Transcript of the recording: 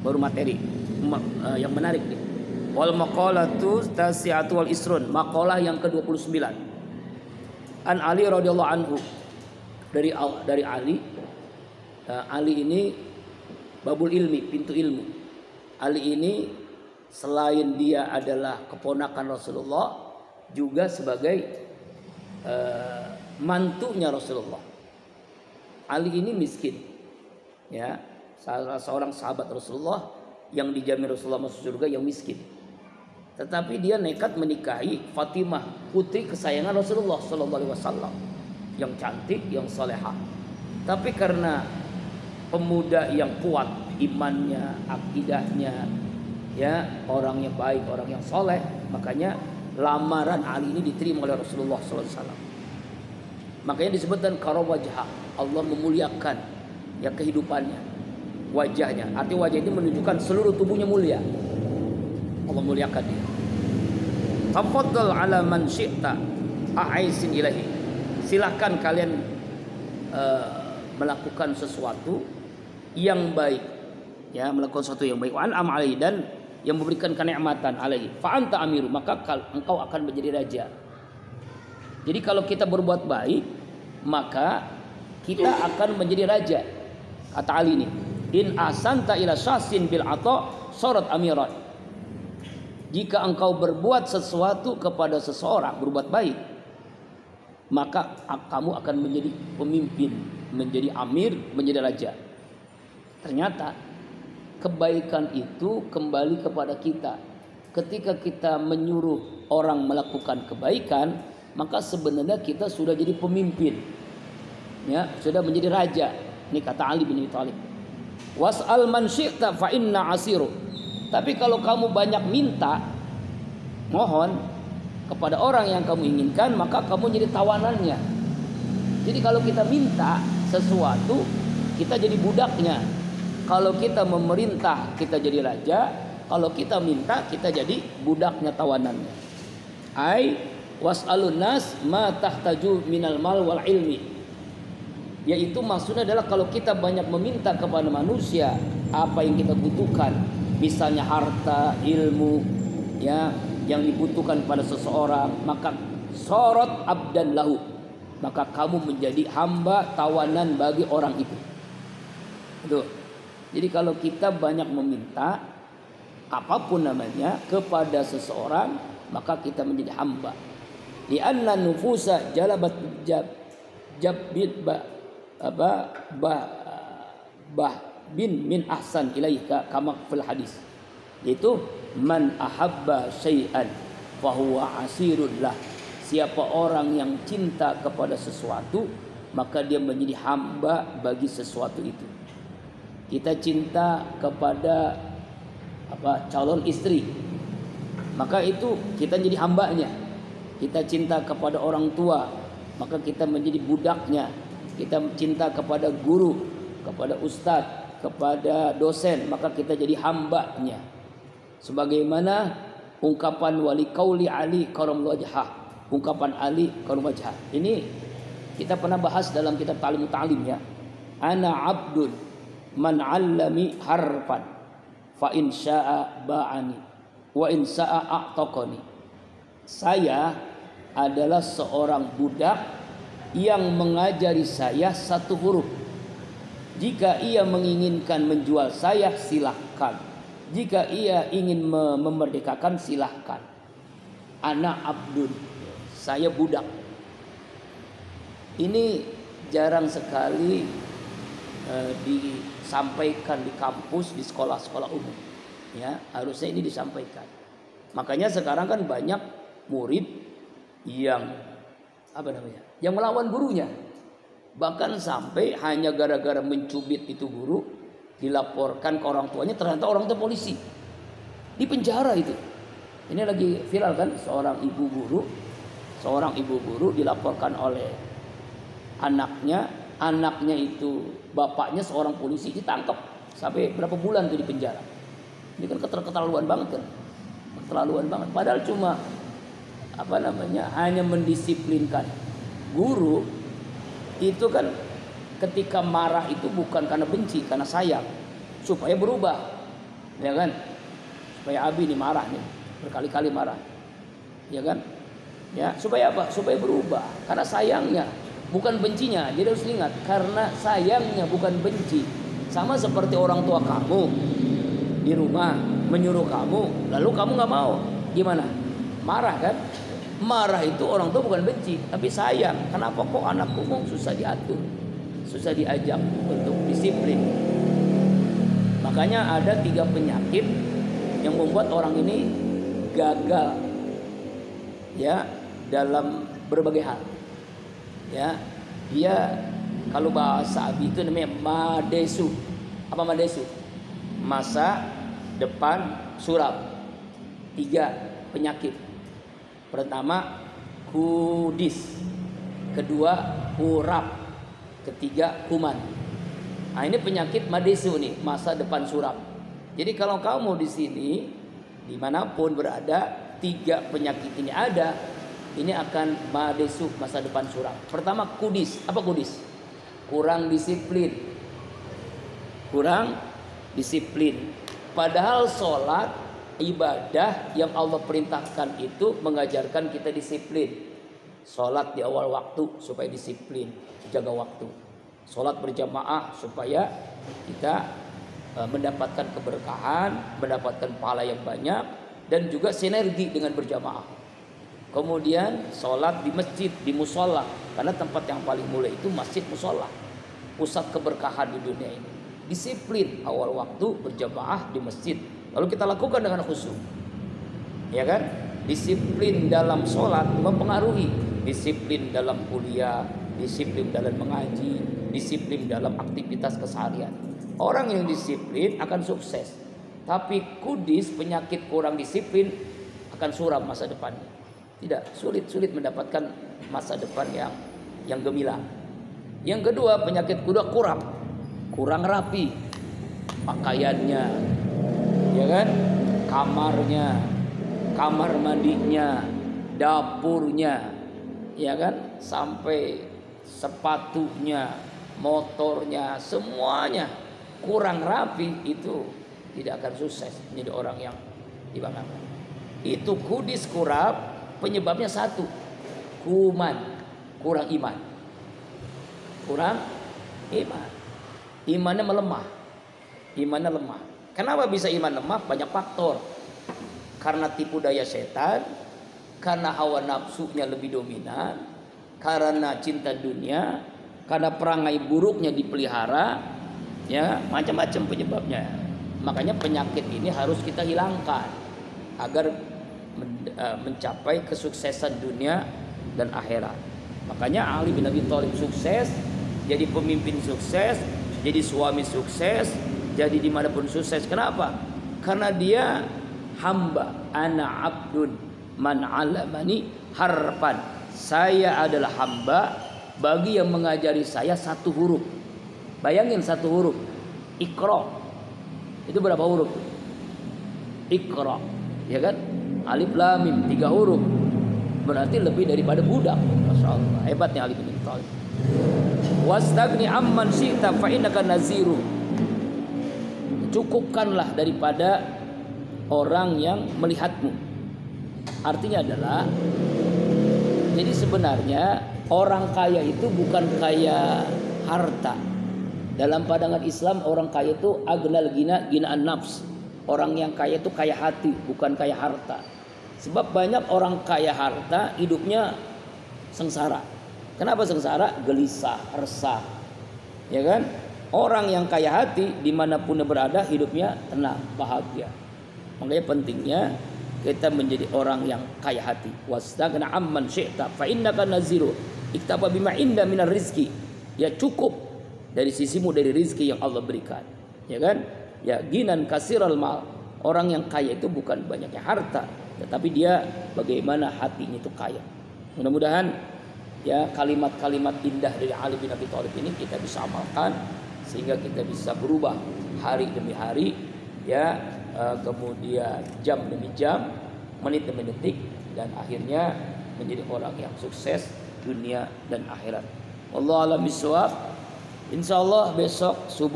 baru materi yang menarik nih. Wal maqalatu tasi'atu wal isrun, maqalah yang ke-29. An Ali radhiyallahu anhu, dari Ali. Ali ini babul ilmi, pintu ilmu. Ali ini selain dia adalah keponakan Rasulullah, juga sebagai mantunya Rasulullah. Ali ini miskin, ya, salah seorang sahabat Rasulullah yang dijamin Rasulullah masuk surga, yang miskin. Tetapi dia nekat menikahi Fatimah, putri kesayangan Rasulullah Sallallahu Alaihi Wasallam, yang cantik, yang salehah. Tapi karena pemuda yang kuat imannya, akidahnya, ya, orangnya baik, orang yang soleh, makanya lamaran Ali ini diterima oleh Rasulullah Sallallahu Alaihi Wasallam. Makanya disebutkan karam wajah, Allah memuliakan ya kehidupannya, wajahnya. Arti wajah ini menunjukkan seluruh tubuhnya mulia. Allah muliakan dia. Tafaddal ala man syi'ta a'aisin ilahi. Silakan kalian melakukan sesuatu yang baik, ya, melakukan sesuatu yang baik. Wa an'am alaihi, dan yang memberikan kenikmatan alaihi. Fa anta amiru, maka engkau akan menjadi raja. Jadi kalau kita berbuat baik, maka kita akan menjadi raja. Kata Ali ini, in asanta ila syasin bil ata sarat amirat. Jika engkau berbuat sesuatu kepada seseorang, berbuat baik, maka kamu akan menjadi pemimpin, menjadi amir, menjadi raja. Ternyata kebaikan itu kembali kepada kita. Ketika kita menyuruh orang melakukan kebaikan, maka sebenarnya kita sudah jadi pemimpin, ya, sudah menjadi raja. Ini kata Ali bin Abi Thalib. Was'al man syi'ta fa inna asiru. Tapi kalau kamu banyak minta, mohon kepada orang yang kamu inginkan, maka kamu jadi tawanannya. Jadi kalau kita minta sesuatu, kita jadi budaknya. Kalau kita memerintah, kita jadi raja. Kalau kita minta, kita jadi budaknya, tawanannya. Ai was'alun nas ma tahtaju minal mal wal ilmi. Yaitu maksudnya adalah kalau kita banyak meminta kepada manusia apa yang kita butuhkan, misalnya harta, ilmu, ya, yang dibutuhkan pada seseorang, maka sorot abdan lahu, maka kamu menjadi hamba, tawanan bagi orang itu. Betul. Jadi kalau kita banyak meminta apapun namanya kepada seseorang, maka kita menjadi hamba. Di anna nufusa jalabat jabbit bin min ahsan ilaika kama fil hadis. Yaitu man ahabba syai'an fahuwa asirun lah. Siapa orang yang cinta kepada sesuatu, maka dia menjadi hamba bagi sesuatu itu. Kita cinta kepada calon istri, maka itu kita jadi hambanya. Kita cinta kepada orang tua, maka kita menjadi budaknya. Kita cinta kepada guru, kepada ustadz, kepada dosen, maka kita jadi hambanya. Sebagaimana ungkapan wali qauli Ali karam wajhah, ungkapan Ali karam wajhah. Ini kita pernah bahas dalam kitab Ta'lim Ta'lim, ya. Ana abdun man 'allami harfan fa in syaa'a ba'ani wa in syaa'a a'taqani. Saya adalah seorang budak yang mengajari saya satu huruf. Jika ia menginginkan menjual saya, silahkan. Jika ia ingin memerdekakan, silahkan. Ana abdun, saya budak. Ini jarang sekali disampaikan di kampus, di sekolah-sekolah umum. Ya, harusnya ini disampaikan. Makanya sekarang kan banyak murid yang yang melawan gurunya. Bahkan sampai hanya gara-gara mencubit itu guru, dilaporkan ke orang tuanya, ternyata orang tua polisi, di penjara itu. Ini lagi viral kan, seorang ibu guru dilaporkan oleh anaknya itu, bapaknya seorang polisi, ditangkap sampai berapa bulan tuh di penjara. Ini kan keterlaluan banget kan, keterlaluan banget. Padahal cuma hanya mendisiplinkan. Guru itu kan ketika marah itu bukan karena benci, karena sayang, supaya berubah. ya kan? Supaya Abi ini marah nih, berkali-kali marah, ya kan? Ya, supaya apa? Supaya berubah. Karena sayangnya, bukan bencinya. Jadi harus ingat, karena sayangnya bukan benci. Sama seperti orang tua kamu di rumah menyuruh kamu, lalu kamu nggak mau, gimana? Marah kan? Marah itu orang tua bukan benci, tapi sayang. Kenapa kok anakku susah diatur, susah diajak untuk disiplin? Makanya ada 3 penyakit yang membuat orang ini gagal, ya, dalam berbagai hal. Ya, dia kalau bahasa Abi itu namanya madesu. Apa madesu? Masa depan suram. 3 penyakit. Pertama kudis, kedua kurap, ketiga kuman. Nah, ini penyakit madesu nih, masa depan suram. Jadi kalau kamu di sini, dimanapun berada, 3 penyakit ini ada, ini akan madesu, masa depan suram. Pertama kudis. Apa kudis? Kurang disiplin. Kurang disiplin. Padahal sholat, ibadah yang Allah perintahkan itu mengajarkan kita disiplin. Sholat di awal waktu supaya disiplin, jaga waktu. Sholat berjamaah supaya kita mendapatkan keberkahan, mendapatkan pahala yang banyak, dan juga sinergi dengan berjamaah. Kemudian sholat di masjid, di musola, karena tempat yang paling mulia itu masjid musola, pusat keberkahan di dunia ini. Disiplin awal waktu berjamaah di masjid, lalu kita lakukan dengan khusyuk, ya kan? Disiplin dalam sholat mempengaruhi disiplin dalam kuliah, disiplin dalam mengaji, disiplin dalam aktivitas keseharian. Orang yang disiplin akan sukses. Tapi kudis, penyakit kurang disiplin, akan suram masa depannya. Tidak, sulit mendapatkan masa depan yang gemilang. Yang kedua, penyakit kuda kurap, kurang rapi pakaiannya, ya kan? Kamarnya, kamar mandinya, dapurnya, ya kan? Sampai sepatunya, motornya, semuanya kurang rapi, itu tidak akan sukses menjadi orang yang dibanggakan. Itu kudis kurap, penyebabnya satu, kuman, kurang iman. Kurang iman. Imannya melemah. Imannya lemah. Kenapa bisa iman lemah? Banyak faktor. Karena tipu daya setan, karena hawa nafsunya lebih dominan, karena cinta dunia, karena perangai buruknya dipelihara, ya, macam-macam penyebabnya. Makanya penyakit ini harus kita hilangkan agar mencapai kesuksesan dunia dan akhirat. Makanya Ali bin Abi Thalib sukses, jadi pemimpin sukses, jadi suami sukses, jadi dimanapun sukses. Kenapa? Karena dia hamba, ana abdun man alamani harfan. Saya adalah hamba bagi yang mengajari saya 1 huruf. Bayangin 1 huruf, Iqra. Itu berapa huruf? Iqra, ya kan? Alif lam mim 3 huruf. Berarti lebih daripada budak. Masya Allah, hebatnya Ali bin Abi Thalib. Wastagni amman syi'ta fa innaka naziru. Cukupkanlah daripada orang yang melihatmu. Artinya adalah, jadi sebenarnya orang kaya itu bukan kaya harta. Dalam pandangan Islam, orang kaya itu agnal gina ginaan nafs. Orang yang kaya itu kaya hati, bukan kaya harta. Sebab banyak orang kaya harta hidupnya sengsara. Kenapa sengsara? Gelisah, resah, ya kan? Orang yang kaya hati dimanapun dia berada hidupnya tenang, bahagia. Makanya pentingnya kita menjadi orang yang kaya hati. Wastagna amman syi'ta fa innaka naziru. Iktafa bima inda minar rizki. Ya cukup dari sisimu dari rizki yang Allah berikan, ya kan? Ya ginan kasiral mal. Orang yang kaya itu bukan banyaknya harta, tetapi dia bagaimana hatinya itu kaya. Mudah-mudahan ya kalimat-kalimat indah dari Ali bin Abi Thalib ini kita bisa amalkan sehingga kita bisa berubah hari demi hari, ya, kemudian jam demi jam, menit demi detik, dan akhirnya menjadi orang yang sukses dunia dan akhirat. Wallahu a'lam bishawab. Insyaallah besok subuh